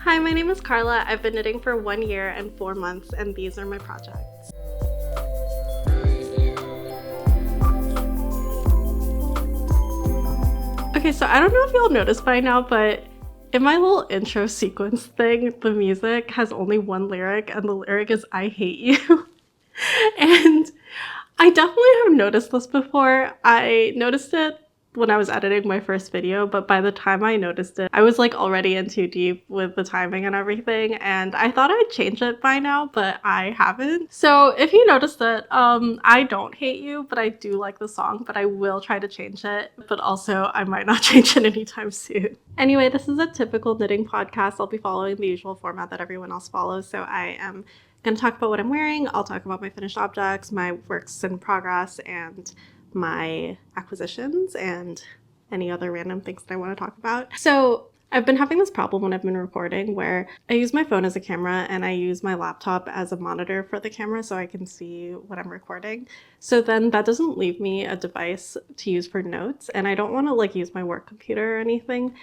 Hi, my name is Carla. I've been knitting for 1 year and 4 months, and these are my projects. Okay, so I don't know if y'all noticed by now, but in my little intro sequence thing, the music has only one lyric, and the lyric is "I hate you." And I definitely have noticed this before. I noticed it when I was editing my first video, but by the time I noticed it, I was like already in too deep with the timing and everything, and I thought I'd change it by now, but I haven't. So if you noticed it, I don't hate you, but I do like the song, but I will try to change it, but also I might not change it anytime soon. Anyway, this is a typical knitting podcast. I'll be following the usual format that everyone else follows, so I am going to talk about what I'm wearing. I'll talk about my finished objects, my works in progress, and my acquisitions, and any other random things that I want to talk about. So I've been having this problem when I've been recording where I use my phone as a camera and I use my laptop as a monitor for the camera so I can see what I'm recording. So then that doesn't leave me a device to use for notes, and I don't want to like use my work computer or anything.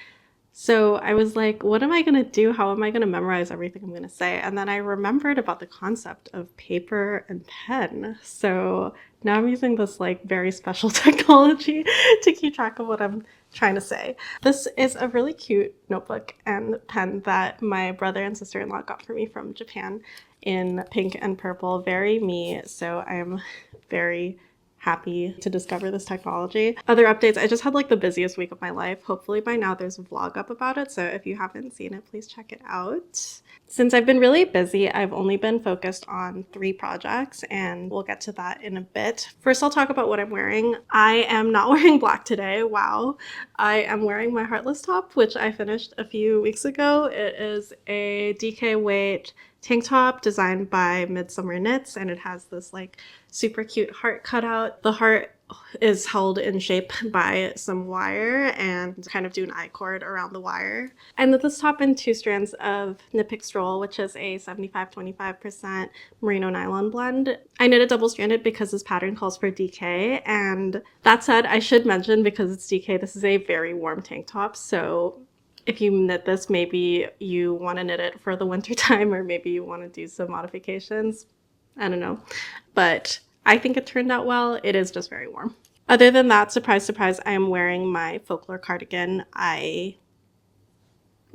So I was like, what am I going to do? How am I going to memorize everything I'm going to say? And then I remembered about the concept of paper and pen. So now I'm using this like very special technology to keep track of what I'm trying to say. This is a really cute notebook and pen that my brother and sister-in-law got for me from Japan in pink and purple. Very me. So I'm very happy to discover this technology. Other updates, I just had like the busiest week of my life. Hopefully by now there's a vlog up about it, so if you haven't seen it, please check it out. Since I've been really busy, I've only been focused on 3 projects, and we'll get to that in a bit. First, I'll talk about what I'm wearing. I am not wearing black today. Wow. I am wearing my Heartless top, which I finished a few weeks ago. It is a DK weight tank top designed by Midsummer Knits, and it has this like super cute heart cutout. The heart is held in shape by some wire and kind of do an I-cord around the wire. I knit this top in 2 strands of knit stroll, which is a 75-25% merino nylon blend. I knit it double-stranded because this pattern calls for DK, and that said, I should mention, because it's DK, this is a very warm tank top, so if you knit this, maybe you want to knit it for the winter time, or maybe you want to do some modifications. I don't know. But I think it turned out well. It is just very warm. Other than that, surprise, surprise, I am wearing my folklore cardigan. I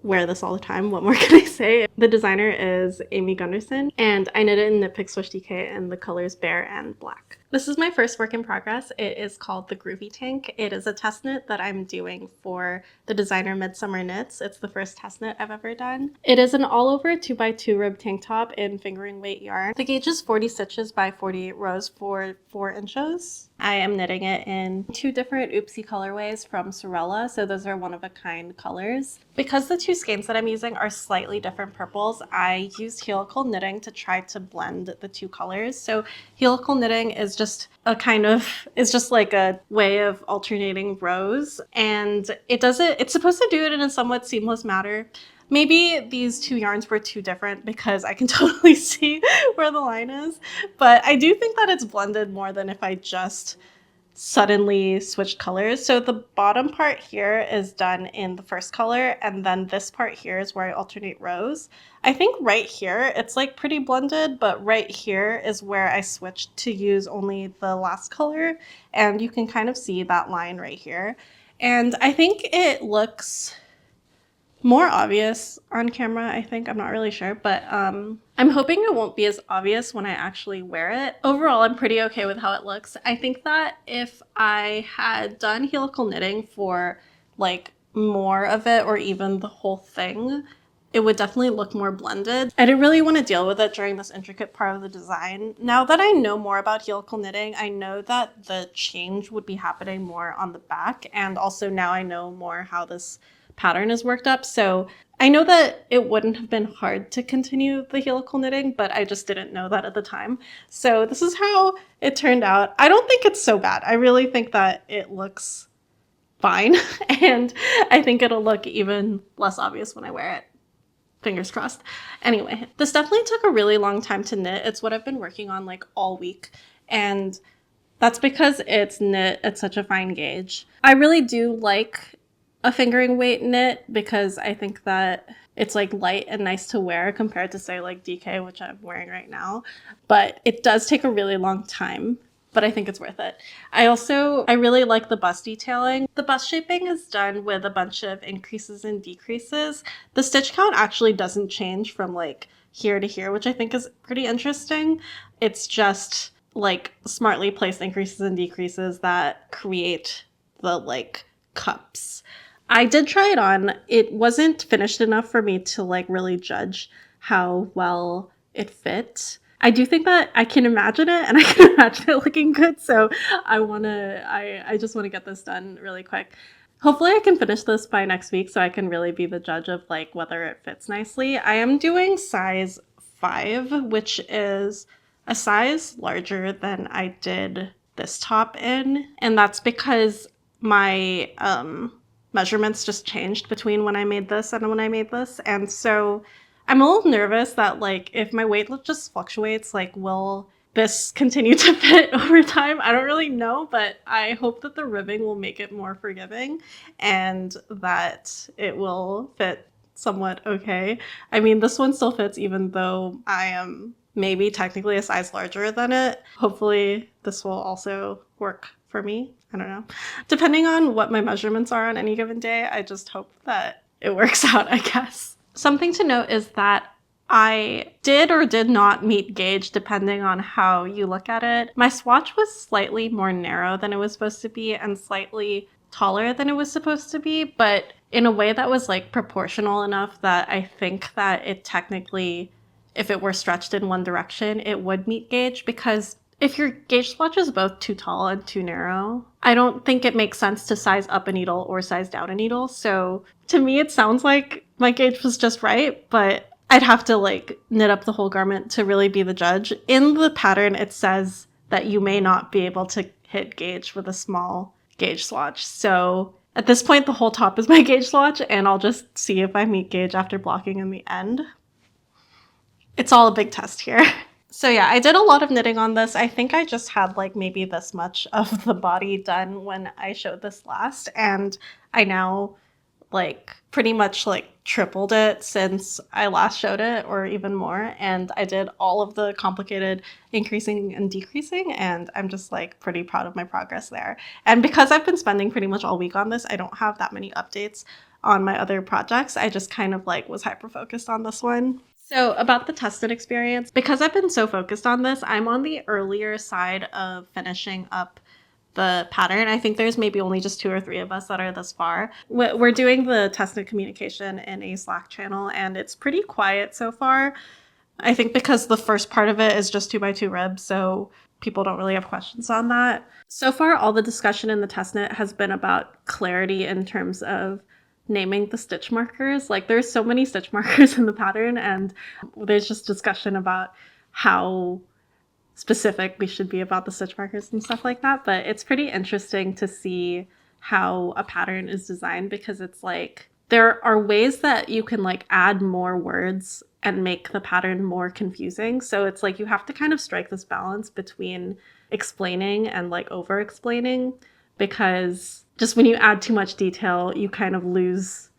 wear this all the time. What more can I say? The designer is Gunderson, and I knit it in Knit Swish DK and the colors bear and black. This is my first work in progress. It is called the Groovy Tank. It is a test knit that I'm doing for the designer Midsummer Knits. It's the first test knit I've ever done. It is an all over 2x2 rib tank top in fingering weight yarn. The gauge is 40 stitches by 48 rows for 4 inches. I am knitting it in 2 different oopsie colorways from Sewrella, so those are one-of-a-kind colors. Because the 2 skeins that I'm using are slightly different purples, I used helical knitting to try to blend the 2 colors. So helical knitting is just like a way of alternating rows, and it's supposed to do it in a somewhat seamless manner. Maybe these 2 yarns were too different because I can totally see where the line is, but I do think that it's blended more than if I just suddenly switched colors. So the bottom part here is done in the first color, and then this part here is where I alternate rows. I think right here it's like pretty blended, but right here is where I switched to use only the last color, and you can kind of see that line right here. And I think it looks more obvious on camera, I think. I'm not really sure, but I'm hoping it won't be as obvious when I actually wear it. Overall, I'm pretty okay with how it looks. I think that if I had done helical knitting for like more of it, or even the whole thing, it would definitely look more blended. I didn't really want to deal with it during this intricate part of the design. Now that I know more about helical knitting, I know that the change would be happening more on the back, and also now I know more how this pattern is worked up, so I know that it wouldn't have been hard to continue the helical knitting, but I just didn't know that at the time. So this is how it turned out. I don't think it's so bad. I really think that it looks fine, and I think it'll look even less obvious when I wear it. Fingers crossed. Anyway, this definitely took a really long time to knit. It's what I've been working on like all week, and that's because it's knit at such a fine gauge. I really do like a fingering weight knit because I think that it's like light and nice to wear compared to say like DK, which I'm wearing right now. But it does take a really long time, but I think it's worth it. I really like the bust detailing. The bust shaping is done with a bunch of increases and decreases. The stitch count actually doesn't change from like here to here, which I think is pretty interesting. It's just like smartly placed increases and decreases that create the like cups. I did try it on. It wasn't finished enough for me to like really judge how well it fit. I do think that I can imagine it and I can imagine it looking good. So I just want to get this done really quick. Hopefully I can finish this by next week so I can really be the judge of like whether it fits nicely. I am doing size 5, which is a size larger than I did this top in. And that's because my measurements just changed between when I made this and when I made this. And so I'm a little nervous that like if my weight just fluctuates, like will this continue to fit over time? I don't really know, but I hope that the ribbing will make it more forgiving and that it will fit somewhat okay. I mean, this one still fits even though I am maybe technically a size larger than it. Hopefully this will also work for me. I don't know. Depending on what my measurements are on any given day, I just hope that it works out, I guess. Something to note is that I did or did not meet gauge depending on how you look at it. My swatch was slightly more narrow than it was supposed to be and slightly taller than it was supposed to be, but in a way that was like proportional enough that I think that it technically, if it were stretched in one direction, it would meet gauge, because if your gauge swatch is both too tall and too narrow, I don't think it makes sense to size up a needle or size down a needle. So to me, it sounds like my gauge was just right, but I'd have to like knit up the whole garment to really be the judge. In the pattern, it says that you may not be able to hit gauge with a small gauge swatch. So at this point, the whole top is my gauge swatch, and I'll just see if I meet gauge after blocking in the end. It's all a big test here. So yeah, I did a lot of knitting on this. I think I just had like maybe this much of the body done when I showed this last, and I now like pretty much like tripled it since I last showed it, or even more. And I did all of the complicated increasing and decreasing, and I'm just like pretty proud of my progress there. And because I've been spending pretty much all week on this, I don't have that many updates on my other projects. I just kind of like was hyper focused on this one. So about the tested experience, because I've been so focused on this, I'm on the earlier side of finishing up the pattern. I think there's maybe only just 2 or 3 of us that are this far. We're doing the test knit communication in a Slack channel, and it's pretty quiet so far. I think because the first part of it is just 2x2 ribs, so people don't really have questions on that. So far, all the discussion in the test knit has been about clarity in terms of naming the stitch markers. Like there's so many stitch markers in the pattern, and there's just discussion about how specific we should be about the stitch markers and stuff like that. But it's pretty interesting to see how a pattern is designed, because it's like there are ways that you can like add more words and make the pattern more confusing. So it's like you have to kind of strike this balance between explaining and like over explaining, because just when you add too much detail, you kind of lose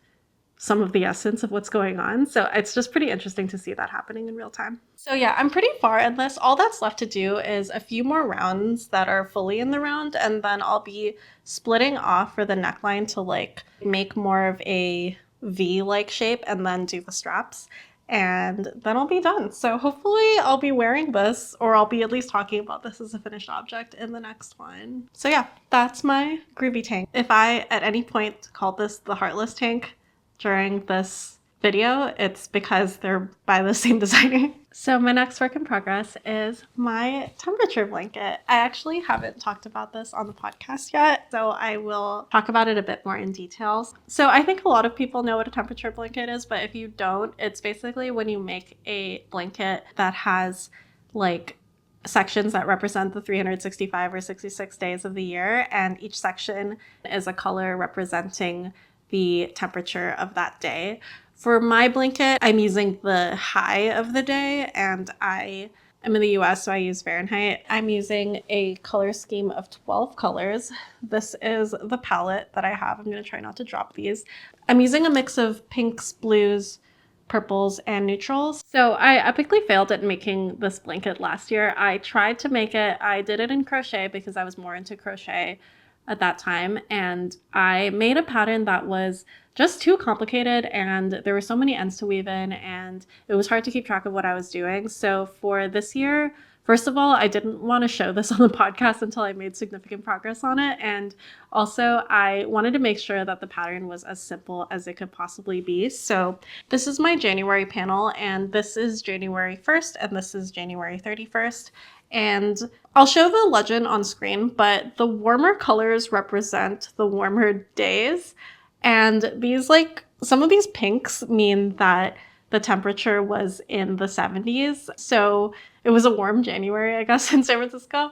some of the essence of what's going on. So it's just pretty interesting to see that happening in real time. So yeah, I'm pretty far in this. All that's left to do is a few more rounds that are fully in the round, and then I'll be splitting off for the neckline to like make more of a V-like shape and then do the straps. And then I'll be done. So hopefully I'll be wearing this, or I'll be at least talking about this as a finished object in the next one. So yeah, that's my groovy tank. If I at any point called this the heartless tank during this video, it's because they're by the same designer. So my next work in progress is my temperature blanket. I actually haven't talked about this on the podcast yet, so I will talk about it a bit more in details. So I think a lot of people know what a temperature blanket is, but if you don't, it's basically when you make a blanket that has like sections that represent the 365 or 66 days of the year, and each section is a color representing the temperature of that day. For my blanket, I'm using the high of the day, and I I'm in the US, so I use Fahrenheit. I'm using a color scheme of 12 colors. This is the palette that I have. I'm going to try not to drop these. I'm using a mix of pinks, blues, purples, and neutrals. So I epically failed at making this blanket last year. I tried to make it. I did it in crochet because I was more into crochet at that time, and I made a pattern that was just too complicated, and there were so many ends to weave in, and it was hard to keep track of what I was doing. So for this year, first of all, I didn't want to show this on the podcast until I made significant progress on it, and also I wanted to make sure that the pattern was as simple as it could possibly be. So this is my January panel, and this is January 1st, and this is January 31st. And I'll show the legend on screen, but the warmer colors represent the warmer days. And these, like, some of these pinks mean that the temperature was in the 70s. So it was a warm January, I guess, in San Francisco.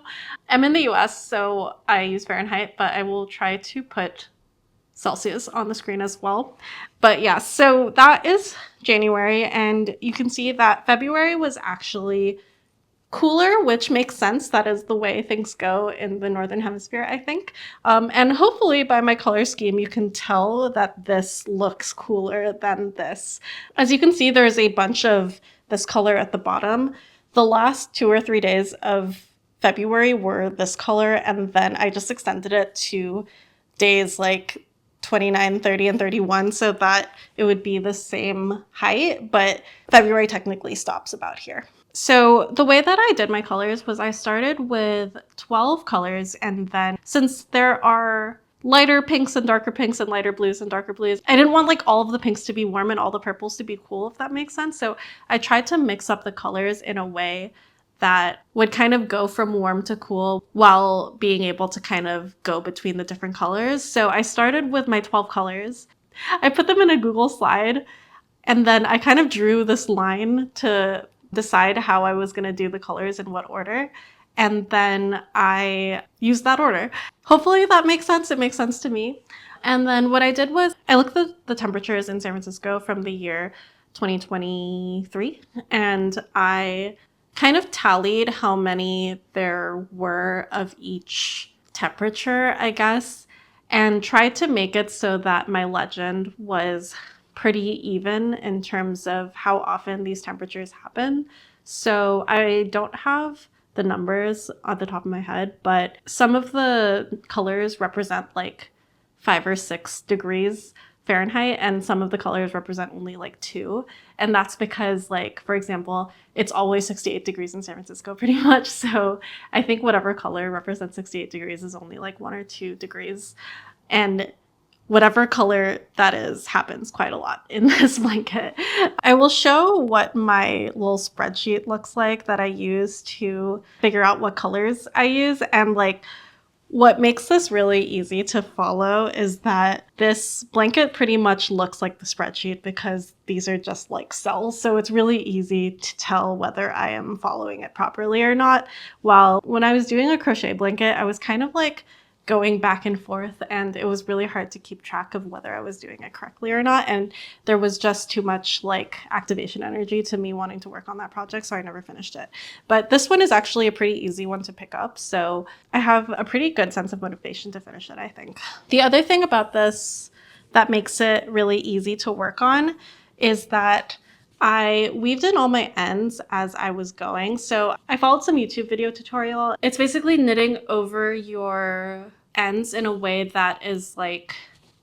I'm in the US, so I use Fahrenheit, but I will try to put Celsius on the screen as well. But yeah, so that is January. And you can see that February was actually cooler, which makes sense. That is the way things go in the Northern Hemisphere, I think. And hopefully by my color scheme, you can tell that this looks cooler than this. As you can see, there's a bunch of this color at the bottom. The last 2 or 3 days of February were this color, and then I just extended it to days like 29, 30, and 31 so that it would be the same height, but February technically stops about here. So the way that I did my colors was I started with 12 colors, and then since there are lighter pinks and lighter blues and darker blues, I didn't want like all of the pinks to be warm and all the purples to be cool, if that makes sense. So I tried to mix up the colors in a way that would kind of go from warm to cool while being able to kind of go between the different colors. So I started with my 12 colors. I put them in a Google slide, and then I kind of drew this line to decide how I was going to do the colors in what order. And then I used that order. Hopefully that makes sense. It makes sense to me. And then what I did was I looked at the temperatures in San Francisco from the year 2023, and I kind of tallied how many there were of each temperature, I guess, and tried to make it so that my legend was pretty even in terms of how often these temperatures happen. So I don't have the numbers on the top of my head, but some of the colors represent like 5 or 6 degrees Fahrenheit, and some of the colors represent only like 2. And that's because, like, for example, it's always 68 degrees in San Francisco pretty much. So I think whatever color represents 68 degrees is only like 1 or 2 degrees. And whatever color that is happens quite a lot in this blanket. I will show what my little spreadsheet looks like that I use to figure out what colors I use. And like, what makes this really easy to follow is that this blanket pretty much looks like the spreadsheet because these are just like cells. So it's really easy to tell whether I am following it properly or not. While when I was doing a crochet blanket, I was kind of like going back and forth, and it was really hard to keep track of whether I was doing it correctly or not. And there was just too much like activation energy to me wanting to work on that project, so I never finished it. But this one is actually a pretty easy one to pick up, so I have a pretty good sense of motivation to finish it, I think. The other thing about this that makes it really easy to work on is that I weaved in all my ends as I was going. So I followed some YouTube video tutorial. It's basically knitting over your ends in a way that is like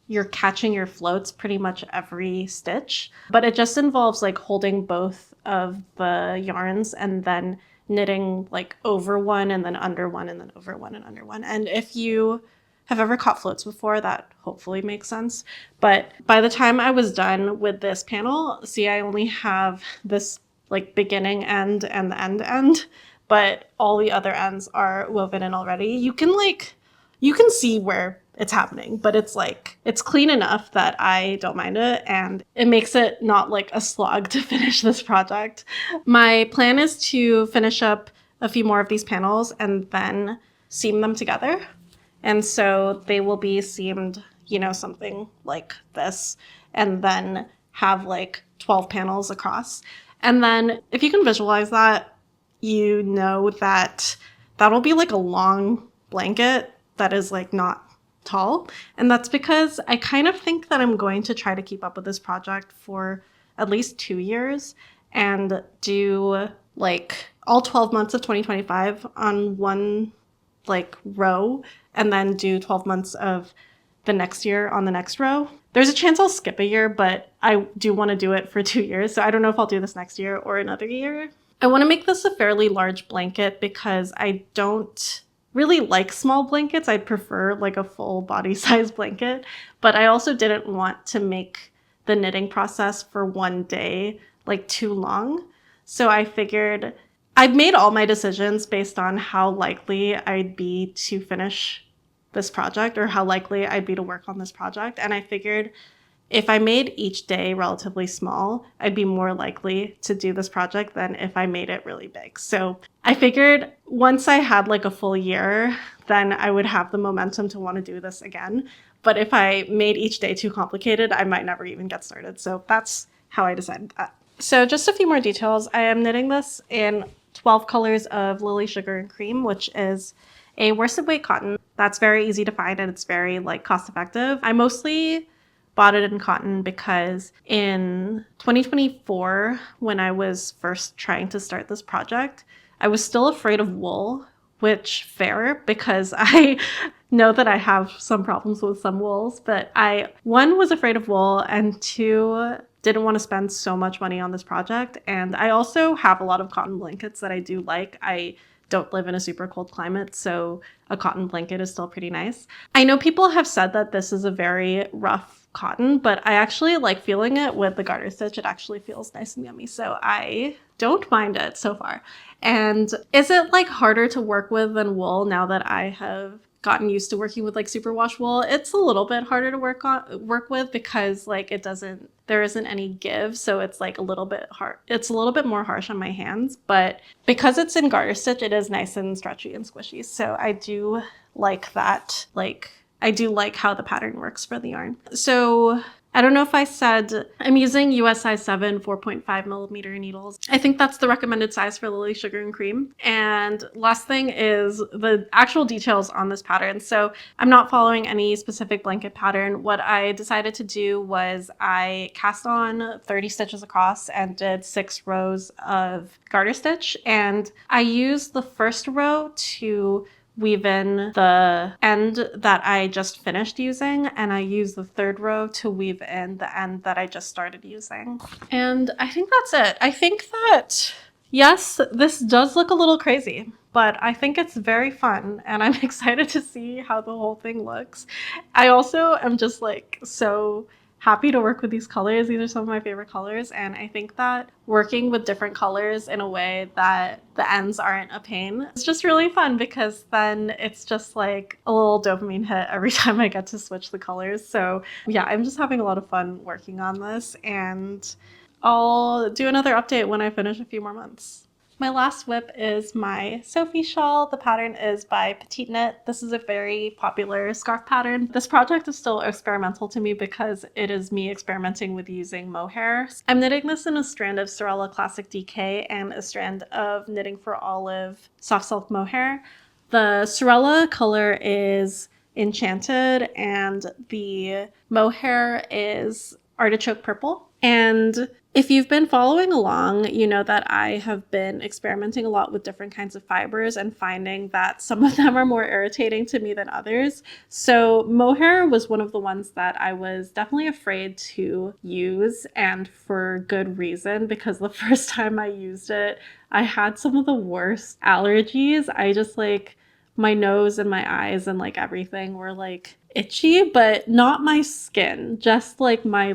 you're catching your floats pretty much every stitch. But it just involves like holding both of the yarns and then knitting like over one and then under one and then over one and under one. And if you have ever caught floats before, that hopefully makes sense. But by the time I was done with this panel, see, I only have this like beginning end and the end, but all the other ends are woven in already. You can see where it's happening, but it's like, it's clean enough that I don't mind it, and it makes it not like a slog to finish this project. My plan is to finish up a few more of these panels and then seam them together. And so they will be seamed, you know, something like this, and then have like 12 panels across. And then if you can visualize that, you know that that'll be like a long blanket that is like not tall. And that's because I kind of think that I'm going to try to keep up with this project for at least 2 years and do like all 12 months of 2025 on one like row, and then do 12 months of the next year on the next row. There's a chance I'll skip a year, but I do want to do it for 2 years. So I don't know if I'll do this next year or another year. I want to make this a fairly large blanket because I don't really like small blankets. I'd prefer like a full body size blanket, but I also didn't want to make the knitting process for one day like too long. So I figured I'd made all my decisions based on how likely I'd be to finish this project or how likely I'd be to work on this project. And I figured if I made each day relatively small, I'd be more likely to do this project than if I made it really big. So I figured once I had like a full year, then I would have the momentum to want to do this again. But if I made each day too complicated, I might never even get started. So that's how I decided that. So just a few more details. I am knitting this in 12 colors of Lily Sugar and Cream, which is a worsted weight cotton that's very easy to find and it's very like cost effective. I mostly bought it in cotton because in 2024, when I was first trying to start this project, I was still afraid of wool, which fair because I know that I have some problems with some wools, but one, was afraid of wool, and two, didn't want to spend so much money on this project. And I also have a lot of cotton blankets that I do like. I don't live in a super cold climate, so a cotton blanket is still pretty nice. I know people have said that this is a very rough cotton, but I actually like feeling it with the garter stitch. It actually feels nice and yummy, so I don't mind it so far. And is it like harder to work with than wool now that I have gotten used to working with like superwash wool? It's a little bit harder to work with because like there isn't any give, so it's like a little bit hard. It's a little bit more harsh on my hands, but because it's in garter stitch, it is nice and stretchy and squishy. So I do like that. Like I do like how the pattern works for the yarn. So I don't know if I said I'm using US size 7 4.5 millimeter needles. I think that's the recommended size for Lily Sugar and Cream. And last thing is the actual details on this pattern. So I'm not following any specific blanket pattern. What I decided to do was I cast on 30 stitches across and did 6 rows of garter stitch. And I used the first row to weave in the end that I just finished using, and I use the third row to weave in the end that I just started using. And I think that's it. I think that, yes, this does look a little crazy, but I think it's very fun and I'm excited to see how the whole thing looks. I also am just like so happy to work with these colors. These are some of my favorite colors, and I think that working with different colors in a way that the ends aren't a pain, it's just really fun because then it's just like a little dopamine hit every time I get to switch the colors. So yeah, I'm just having a lot of fun working on this, and I'll do another update when I finish a few more months. My last whip is my Sophie shawl. The pattern is by petiteknit. This is a very popular scarf pattern. This project is still experimental to me because it is me experimenting with using mohair. I'm knitting this in a strand of Sewrella Classic DK and a strand of Knitting for Olive soft silk mohair. The Sewrella color is Enchanted and the mohair is Artichoke Purple. And if you've been following along, you know that I have been experimenting a lot with different kinds of fibers and finding that some of them are more irritating to me than others. So mohair was one of the ones that I was definitely afraid to use, and for good reason, because the first time I used it, I had some of the worst allergies. I just like, my nose and my eyes and like everything were like itchy, but not my skin, just like my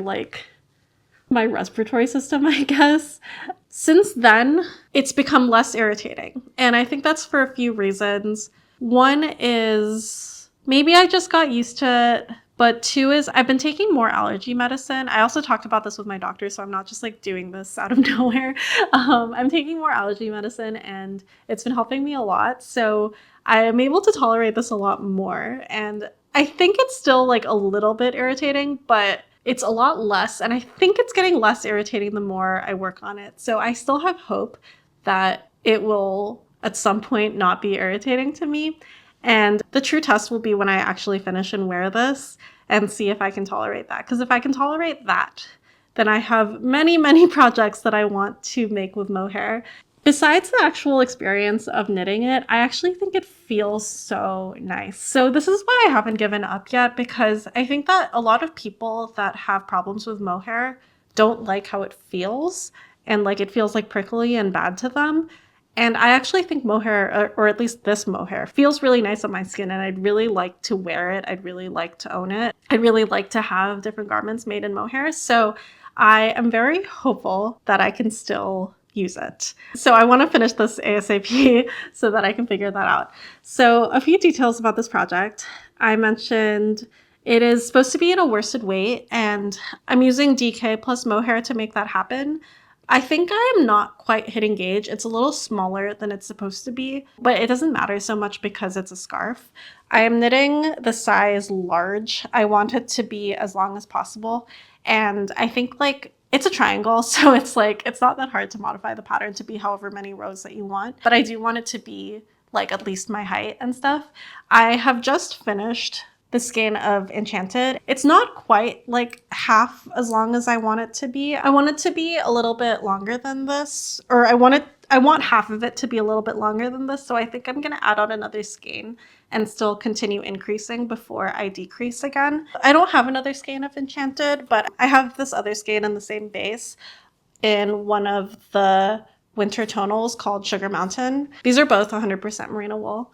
respiratory system, I guess. Since then, it's become less irritating. And I think that's for a few reasons. One is maybe I just got used to it, but two is I've been taking more allergy medicine. I also talked about this with my doctor, so I'm not just like doing this out of nowhere. I'm taking more allergy medicine and it's been helping me a lot. So I am able to tolerate this a lot more. And I think it's still like a little bit irritating, but it's a lot less, and I think it's getting less irritating the more I work on it. So I still have hope that it will at some point not be irritating to me. And the true test will be when I actually finish and wear this and see if I can tolerate that. Because if I can tolerate that, then I have many, many projects that I want to make with mohair. Besides the actual experience of knitting it, I actually think it feels so nice. So this is why I haven't given up yet, because I think that a lot of people that have problems with mohair don't like how it feels, and like it feels like prickly and bad to them. And I actually think mohair, or at least this mohair, feels really nice on my skin, and I'd really like to wear it. I'd really like to own it. I'd really like to have different garments made in mohair. So I am very hopeful that I can still use it. So I want to finish this ASAP so that I can figure that out. So a few details about this project. I mentioned it is supposed to be in a worsted weight, and I'm using DK plus mohair to make that happen. I think I am not quite hitting gauge. It's a little smaller than it's supposed to be, but it doesn't matter so much because it's a scarf. I am knitting the size large. I want it to be as long as possible. And I think like it's a triangle, so it's like, it's not that hard to modify the pattern to be however many rows that you want, but I do want it to be like at least my height and stuff. I have just finished the skein of Enchanted. It's not quite like half as long as I want it to be. I want it to be a little bit longer than this, or I want half of it to be a little bit longer than this. So I think I'm gonna add on another skein and still continue increasing before I decrease again. I don't have another skein of Enchanted, but I have this other skein in the same base in one of the winter tonals called Sugar Mountain. These are both 100% merino wool.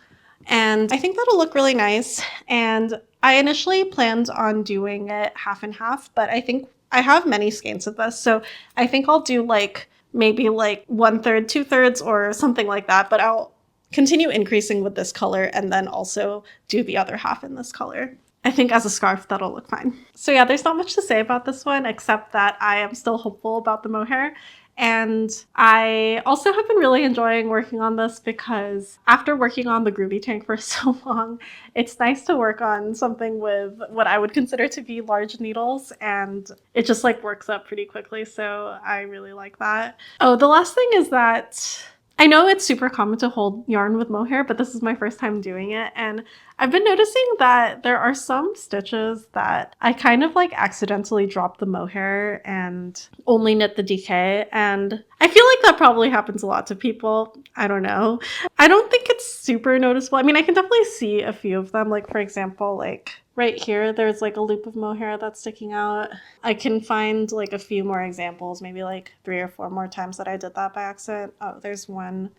And I think that'll look really nice. And I initially planned on doing it half and half, but I think I have many skeins of this. So I think I'll do like maybe like 1/3, 2/3 or something like that, but I'll continue increasing with this color and then also do the other half in this color. I think as a scarf, that'll look fine. So yeah, there's not much to say about this one, except that I am still hopeful about the mohair. And I also have been really enjoying working on this because after working on the groovy tank for so long, it's nice to work on something with what I would consider to be large needles, and it just like works up pretty quickly. So I really like that. Oh, the last thing is that I know it's super common to hold yarn with mohair, but this is my first time doing it, and I've been noticing that there are some stitches that I kind of like accidentally drop the mohair and only knit the DK, and I feel like that probably happens a lot to people. I don't know. I don't think it's super noticeable. I mean, I can definitely see a few of them, like for example, like right here, there's like a loop of mohair that's sticking out. I can find like a few more examples, maybe like 3 or 4 more times that I did that by accident. Oh, there's one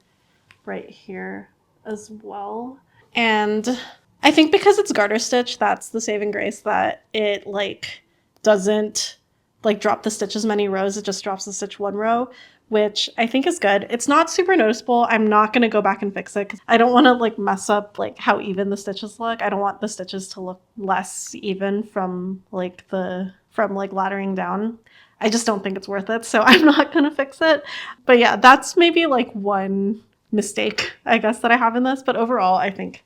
right here as well. And I think because it's garter stitch, that's the saving grace, that it like doesn't like drop the stitch as many rows. It just drops the stitch 1 row, which I think is good. It's not super noticeable. I'm not going to go back and fix it because I don't want to like mess up like how even the stitches look. I don't want the stitches to look less even from like laddering down. I just don't think it's worth it, so I'm not going to fix it. But yeah, that's maybe like one mistake, I guess, that I have in this. But overall, I think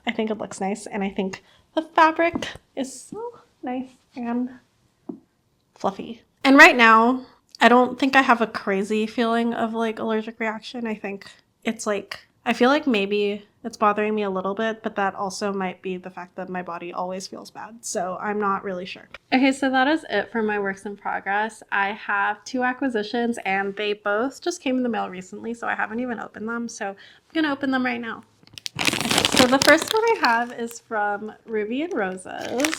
it looks nice, and I think the fabric is so nice and fluffy. And right now, I don't think I have a crazy feeling of like allergic reaction. I think it's like, I feel like maybe it's bothering me a little bit, but that also might be the fact that my body always feels bad. So I'm not really sure. Okay, so that is it for my works in progress. I have 2 acquisitions and they both just came in the mail recently, so I haven't even opened them. So I'm gonna open them right now. So the first one I have is from Ruby and Roses.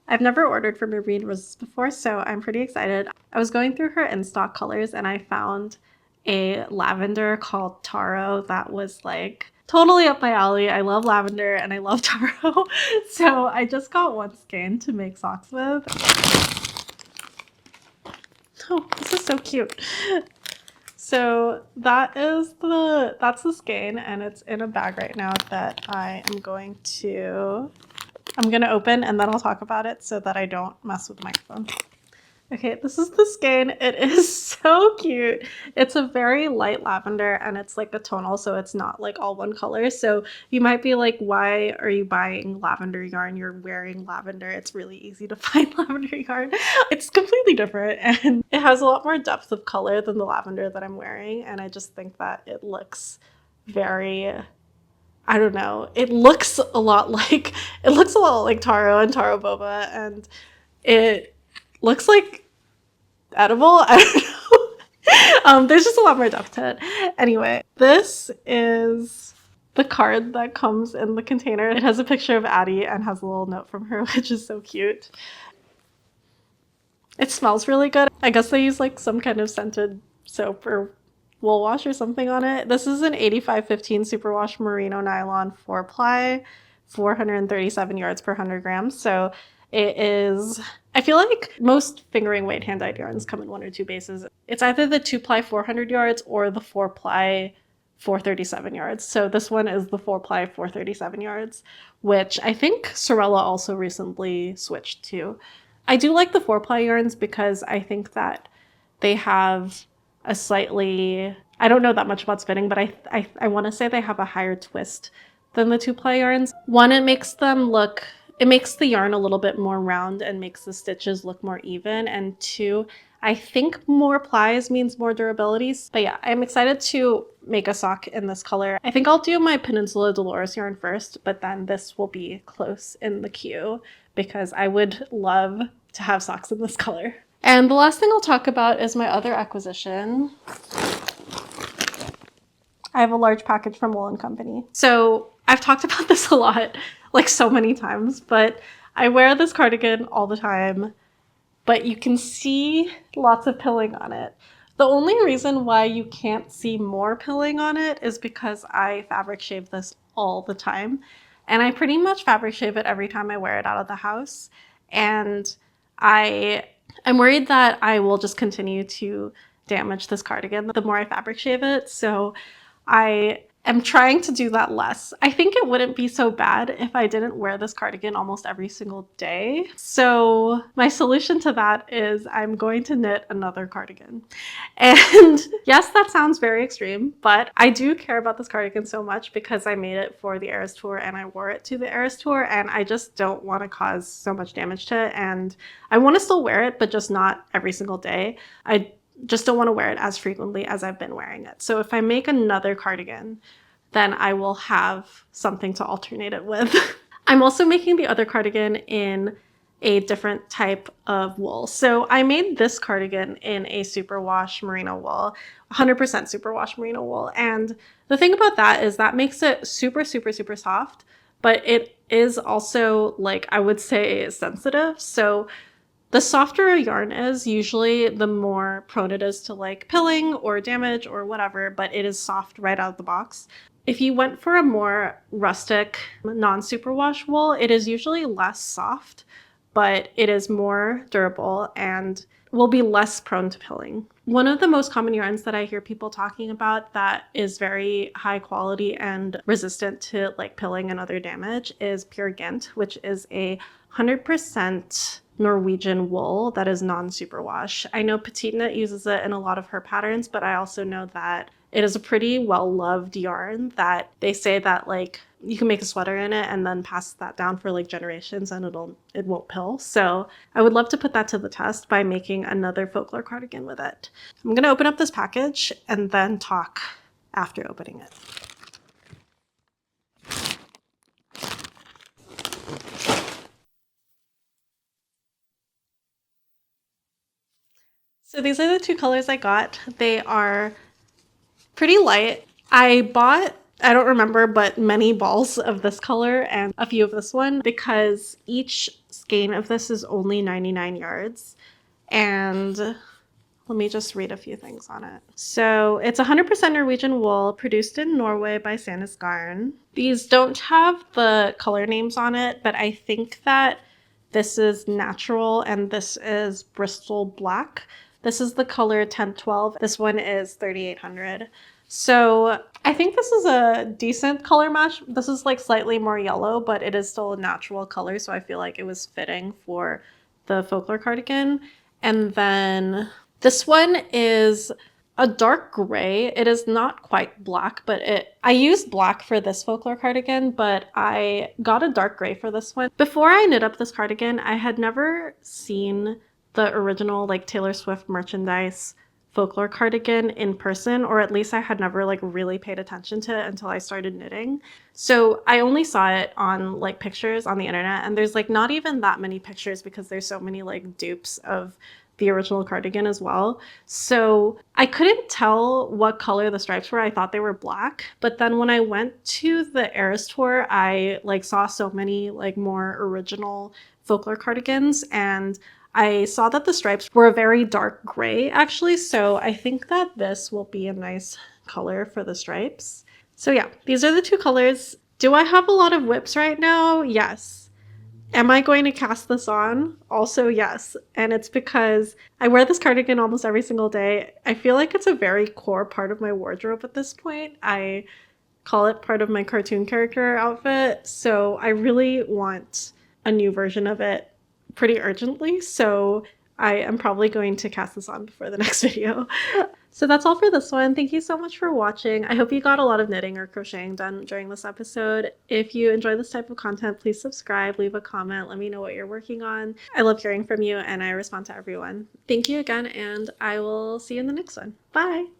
I've never ordered from Ruby and Roses before, so I'm pretty excited. I was going through her in-stock colors and I found a lavender called Taro that was like totally up my alley. I love lavender and I love taro. So I just got 1 skein to make socks with. Oh, this is so cute. So that's the skein, and it's in a bag right now that I'm going to open, and then I'll talk about it so that I don't mess with the microphone. Okay, this is the skein. It is so cute. It's a very light lavender and it's like a tonal, so it's not like all one color. So you might be like, why are you buying lavender yarn? You're wearing lavender. It's really easy to find lavender yarn. It's completely different and it has a lot more depth of color than the lavender that I'm wearing. And I just think that it looks very, I don't know, it looks a lot like taro and taro boba, and it looks like edible. I don't know. There's just a lot more depth to it. Anyway, this is the card that comes in the container. It has a picture of Addie and has a little note from her, which is so cute. It smells really good. I guess they use like some kind of scented soap or wool wash or something on it. This is an 8515 superwash merino nylon 4-ply, 437 yards per 100 grams. So it is, I feel like most fingering weight hand-dyed yarns come in 1 or 2 bases. It's either the 2-ply 400 yards or the 4-ply 437 yards. So this one is the 4-ply 437 yards, which I think Sewrella also recently switched to. I do like the 4-ply yarns because I think that they have a slightly, I don't know that much about spinning, but I want to say they have a higher twist than the 2-ply yarns. One, it makes the yarn a little bit more round and makes the stitches look more even. And 2, I think more plies means more durability. But yeah, I'm excited to make a sock in this color. I think I'll do my Peninsula Dolores yarn first, but then this will be close in the queue because I would love to have socks in this color. And the last thing I'll talk about is my other acquisition. I have a large package from Wool & Company. So I've talked about this a lot, like so many times, but I wear this cardigan all the time, but you can see lots of pilling on it. The only reason why you can't see more pilling on it is because I fabric shave this all the time. And I pretty much fabric shave it every time I wear it out of the house. And I'm worried that I will just continue to damage this cardigan the more I fabric shave it. So I am trying to do that less. I think it wouldn't be so bad if I didn't wear this cardigan almost every single day. So my solution to that is I'm going to knit another cardigan. And yes, that sounds very extreme, but I do care about this cardigan so much because I made it for the Eras Tour and I wore it to the Eras Tour, and I just don't want to cause so much damage to it. And I want to still wear it, but just not every single day. I just don't want to wear it as frequently as I've been wearing it. So if I make another cardigan, then I will have something to alternate it with. I'm also making the other cardigan in a different type of wool. So I made this cardigan in a superwash merino wool, 100% superwash merino wool. And the thing about that is that makes it super, super, super soft, but it is also, like, I would say sensitive. So the softer a yarn is, usually the more prone it is to like pilling or damage or whatever, but it is soft right out of the box. If you went for a more rustic, non-superwash wool, it is usually less soft, but it is more durable and will be less prone to pilling. One of the most common yarns that I hear people talking about that is very high quality and resistant to like pilling and other damage is pure gynt, which is a 100% Norwegian wool that is non-superwash. I know petiteknit uses it in a lot of her patterns, but I also know that it is a pretty well-loved yarn that they say that like you can make a sweater in it and then pass that down for like generations and it won't pill. So I would love to put that to the test by making another folklore cardigan with it. I'm gonna open up this package and then talk after opening it. So these are the 2 colors I got. They are pretty light. I bought, I don't remember, but many balls of this color and a few of this one because each skein of this is only 99 yards. And let me just read a few things on it. So it's 100% Norwegian wool produced in Norway by Sandnes garn. These don't have the color names on it, but I think that this is natural and this is Bristol black. This is the color 1012. This one is 3800. So I think this is a decent color match. This is like slightly more yellow, but it is still a natural color. So I feel like it was fitting for the folklore cardigan. And then this one is a dark gray. It is not quite black, but I used black for this folklore cardigan, but I got a dark gray for this one. Before I knit up this cardigan, I had never seen the original like Taylor Swift merchandise folklore cardigan in person, or at least I had never like really paid attention to it until I started knitting. So I only saw it on like pictures on the internet, and there's like not even that many pictures because there's so many like dupes of the original cardigan as well. So I couldn't tell what color the stripes were. I thought they were black. But then when I went to the Eras tour, I like saw so many like more original folklore cardigans, and I saw that the stripes were a very dark gray actually. So I think that this will be a nice color for the stripes. So yeah, these are the two colors. Do I have a lot of whips right now? Yes. Am I going to cast this on? Also, yes. And it's because I wear this cardigan almost every single day. I feel like it's a very core part of my wardrobe at this point. I call it part of my cartoon character outfit. So I really want a new version of it pretty urgently. So I am probably going to cast this on before the next video. So that's all for this one. Thank you so much for watching. I hope you got a lot of knitting or crocheting done during this episode. If you enjoy this type of content, please subscribe, leave a comment, let me know what you're working on. I love hearing from you and I respond to everyone. Thank you again, and I will see you in the next one. Bye!